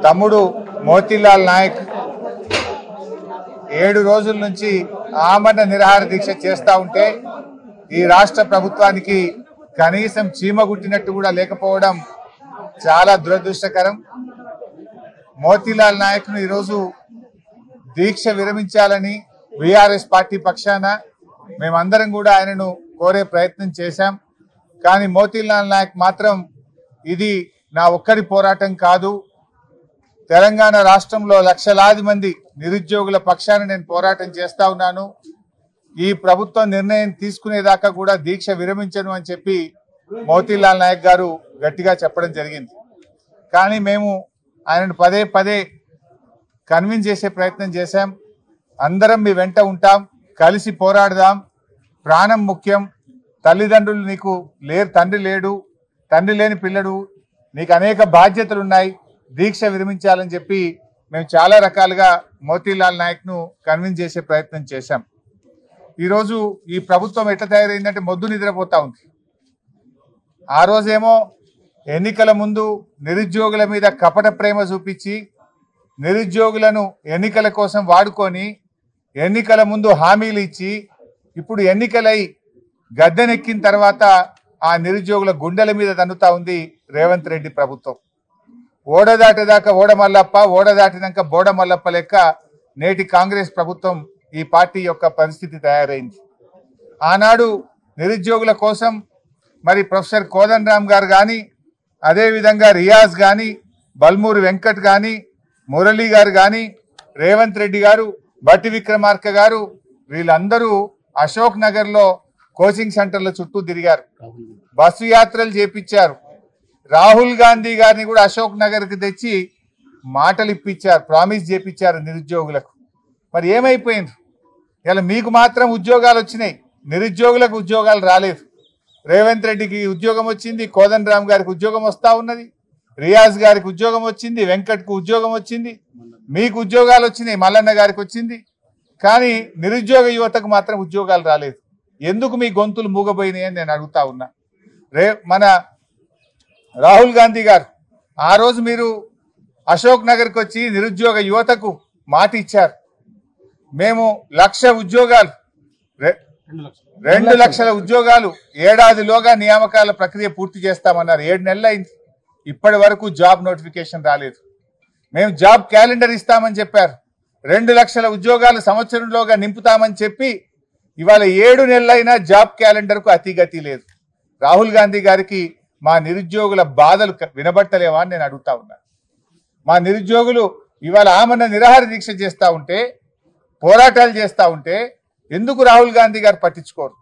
తమ్ముడు మోతీలాల్ నాయక్ 7 రోజుల నుంచి ఆమరణ నిరాహార దీక్ష చేస్తూ ఉంటే ఈ రాష్ట్ర ప్రభుత్వానికి కనీసం చీమగుట్టినట్టు కూడా లేకపోవడం చాలా దురదృష్టకరం. మోతీలాల్ నాయక్ ను ఈరోజు దీక్ష విరమించాలని బీఆర్ఎస్ పార్టీ పక్షాన మేమందరం కూడా ఆయనను కోరే ప్రయత్నం చేశాం. కానీ మోతీలాల్ నాయక్ మాత్రం ఇది నా ఒక్కరి పోరాటం కాదు, తెలంగాణ రాష్ట్రంలో లక్షలాది మంది నిరుద్యోగుల పక్షాన నేను పోరాటం చేస్తా ఉన్నాను, ఈ ప్రభుత్వం నిర్ణయం తీసుకునేదాకా కూడా దీక్ష విరమించను అని చెప్పి మోతీలాల్ నాయక్ గారు గట్టిగా చెప్పడం జరిగింది. కానీ మేము ఆయనను పదే పదే కన్విన్స్ చేసే ప్రయత్నం చేశాం. అందరం మీ వెంట ఉంటాం, కలిసి పోరాడదాం, ప్రాణం ముఖ్యం, తల్లిదండ్రులు నీకు లేరు, తండ్రి లేడు, తండ్రి లేని పిల్లడు, నీకు అనేక బాధ్యతలు ఉన్నాయి, దీక్ష విరమించాలని చెప్పి మేము చాలా రకాలుగా మోతీలాల్ నాయక్ను కన్విన్స్ చేసే ప్రయత్నం చేశాం. ఈరోజు ఈ ప్రభుత్వం ఎట్లా తయారైందంటే మొద్దు నిద్రపోతా ఉంది. ఆ రోజేమో ఎన్నికల ముందు నిరుద్యోగుల మీద కపట ప్రేమ చూపించి నిరుద్యోగులను ఎన్నికల కోసం వాడుకొని ఎన్నికల ముందు హామీలు ఇచ్చి ఇప్పుడు ఎన్నికలై గద్దెనెక్కిన తర్వాత ఆ నిరుద్యోగుల గుండెల మీద తన్నుతా ఉంది రేవంత్ రెడ్డి ప్రభుత్వం. ఓడదాటేదాకా ఓడమల్లప్ప, ఓడదాటినాక బోడమల్లప్ప లెక్క నేటి కాంగ్రెస్ ప్రభుత్వం ఈ పార్టీ యొక్క పరిస్థితి తయారైంది. ఆనాడు నిరుద్యోగుల కోసం మరి ప్రొఫెసర్ కోదండరామ్ గారు కానీ, అదేవిధంగా రియాజ్ కానీ, బల్మూరి వెంకట్ కానీ, మురళీ గారు కానీ, రేవంత్ రెడ్డి గారు, బట్టి విక్రమార్క గారు, వీళ్ళందరూ అశోక్ నగర్లో కోచింగ్ సెంటర్ల చుట్టూ తిరిగారు, బస్సు యాత్రలు చేపించారు. రాహుల్ గాంధీ గారిని కూడా అశోక్ నగర్కి తెచ్చి మాటలు ఇప్పించారు, ప్రామిస్ చేపించారు నిరుద్యోగులకు. మరి ఏమైపోయింది? ఇలా మీకు మాత్రం ఉద్యోగాలు వచ్చినాయి, నిరుద్యోగులకు ఉద్యోగాలు రాలేదు. రేవంత్ రెడ్డికి ఉద్యోగం వచ్చింది, కోదండరామ్ గారికి ఉద్యోగం వస్తూ ఉన్నది, రియాజ్ గారికి ఉద్యోగం వచ్చింది, వెంకట్కు ఉద్యోగం వచ్చింది, మీకు ఉద్యోగాలు వచ్చినాయి, మల్లన్న గారికి వచ్చింది. కానీ నిరుద్యోగ యువతకు మాత్రం ఉద్యోగాలు రాలేదు. ఎందుకు మీ గొంతులు మూగబోయినాయి అని నేను అడుగుతా ఉన్నా. మన రాహుల్ గాంధీ గారు ఆ రోజు మీరు అశోక్ నగర్కి వచ్చి నిరుద్యోగ యువతకు మాట ఇచ్చారు, మేము 1,00,000 ఉద్యోగాలు 2 లక్షల ఉద్యోగాలు ఏడాదిలోగా నియామకాల ప్రక్రియ పూర్తి చేస్తామన్నారు. 7 నెలలు అయింది, ఇప్పటి వరకు జాబ్ నోటిఫికేషన్ రాలేదు. మేము జాబ్ క్యాలెండర్ ఇస్తామని చెప్పారు, 2 లక్షల ఉద్యోగాలు సంవత్సరంలోగా నింపుతామని చెప్పి ఇవాళ 7 నెలలైనా జాబ్ క్యాలెండర్కు అతిగతి లేదు. రాహుల్ గాంధీ గారికి మా నిరుద్యోగుల బాధలు వినబట్టలేవా అని నేను అడుగుతా ఉన్నాను. మా నిరుద్యోగులు ఇవాళ ఆమరణ నిరాహార దీక్ష చేస్తూ ఉంటే, పోరాటాలు చేస్తూ ఉంటే ఎందుకు రాహుల్ గాంధీ గారు పట్టించుకోరు?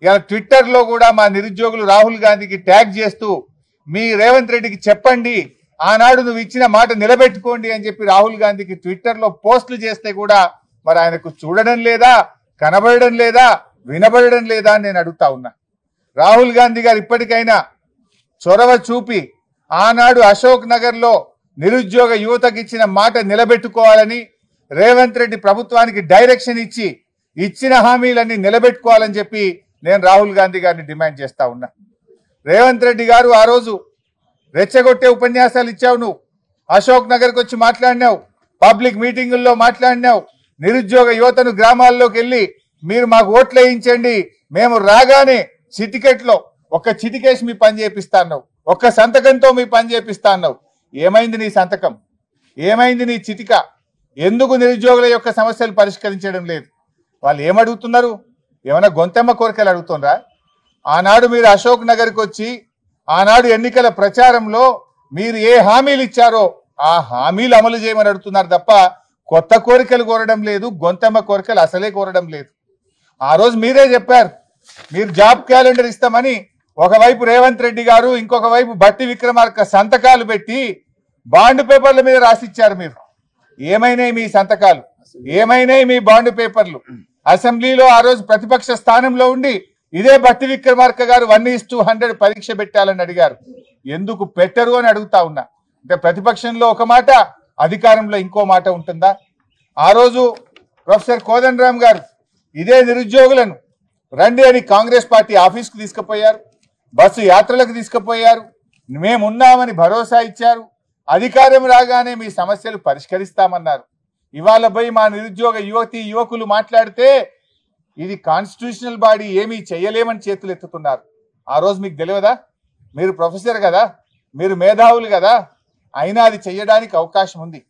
ఇవాళ ట్విట్టర్లో కూడా మా నిరుద్యోగులు రాహుల్ గాంధీకి ట్యాగ్ చేస్తూ మీ రేవంత్ రెడ్డికి చెప్పండి, ఆనాడు నువ్వు ఇచ్చిన మాట నిలబెట్టుకోండి అని చెప్పి రాహుల్ గాంధీకి ట్విట్టర్లో పోస్టులు చేస్తే కూడా మరి ఆయనకు చూడడం లేదా, కనబడడం లేదా, వినబడడం లేదా అని నేను అడుగుతా ఉన్నా. రాహుల్ గాంధీ గారు ఇప్పటికైనా చొరవ చూపి ఆనాడు అశోక్ నగర్లో నిరుద్యోగ యువతకు ఇచ్చిన మాట నిలబెట్టుకోవాలని రేవంత్ రెడ్డి ప్రభుత్వానికి డైరెక్షన్ ఇచ్చి ఇచ్చిన హామీలన్నీ నిలబెట్టుకోవాలని చెప్పి నేను రాహుల్ గాంధీ గారిని డిమాండ్ చేస్తా ఉన్నా. రేవంత్ రెడ్డి గారు ఆ రోజు రెచ్చగొట్టే ఉపన్యాసాలు ఇచ్చావు, నువ్వు అశోక్ నగర్కి వచ్చి మాట్లాడినావు, పబ్లిక్ మీటింగుల్లో మాట్లాడినావు, నిరుద్యోగ యువతను గ్రామాల్లోకి వెళ్ళి మీరు మాకు ఓట్లు వేయించండి, మేము రాగానే చిటికెట్లో ఒక్క చిటికేసి మీ పని చేపిస్తా అన్నావు, ఒక్క సంతకంతో మీ పని చేపిస్తా అన్నావు. ఏమైంది నీ సంతకం? ఏమైంది నీ చిటిక? ఎందుకు నిరుద్యోగుల యొక్క సమస్యలు పరిష్కరించడం లేదు? వాళ్ళు ఏమడుగుతున్నారు? ఏమైనా గొంతెమ్మ కోరికలు అడుగుతున్నారా? ఆనాడు మీరు అశోక్ నగర్కి వచ్చి ఆనాడు ఎన్నికల ప్రచారంలో మీరు ఏ హామీలు ఇచ్చారో ఆ హామీలు అమలు చేయమని అడుగుతున్నారు తప్ప కొత్త కోరికలు కోరడం లేదు, గొంతెమ్మ కోరికలు అసలే కోరడం లేదు. ఆ రోజు మీరే చెప్పారు మీరు జాబ్ క్యాలెండర్ ఇస్తామని. ఒకవైపు రేవంత్ రెడ్డి గారు, ఇంకొక వైపు బట్టి విక్రమార్క సంతకాలు పెట్టి బాండ్ పేపర్ల మీద రాసిచ్చారు. మీరు ఏమైనాయి మీ సంతకాలు? ఏమైనాయి మీ బాండ్ పేపర్లు? అసెంబ్లీలో ఆ రోజు ప్రతిపక్ష స్థానంలో ఉండి ఇదే బట్టి విక్రమార్క గారు 1:100 పరీక్ష పెట్టాలని అడిగారు. ఎందుకు పెట్టరు అని అడుగుతా ఉన్నా. అంటే ప్రతిపక్షంలో ఒక మాట, అధికారంలో ఇంకో మాట ఉంటుందా? ఆ రోజు ప్రొఫెసర్ కోదండరామ్ గారు ఇదే నిరుద్యోగులను రండి అని కాంగ్రెస్ పార్టీ ఆఫీస్కు తీసుకుపోయారు, బస్సు యాత్రలకు తీసుకుపోయారు, మేమున్నామని భరోసా ఇచ్చారు. అధికారం రాగానే మీ సమస్యలు పరిష్కరిస్తామన్నారు. ఇవాళ పోయి మా నిరుద్యోగ యువకులు మాట్లాడితే ఇది కాన్స్టిట్యూషనల్ బాడీ ఏమీ చేయలేమని చేతులు ఎత్తుతున్నారు. ఆ రోజు మీకు తెలియదా? మీరు ప్రొఫెసర్ కదా, మీరు మేధావులు కదా, అయినా అది చేయడానికి అవకాశం ఉంది.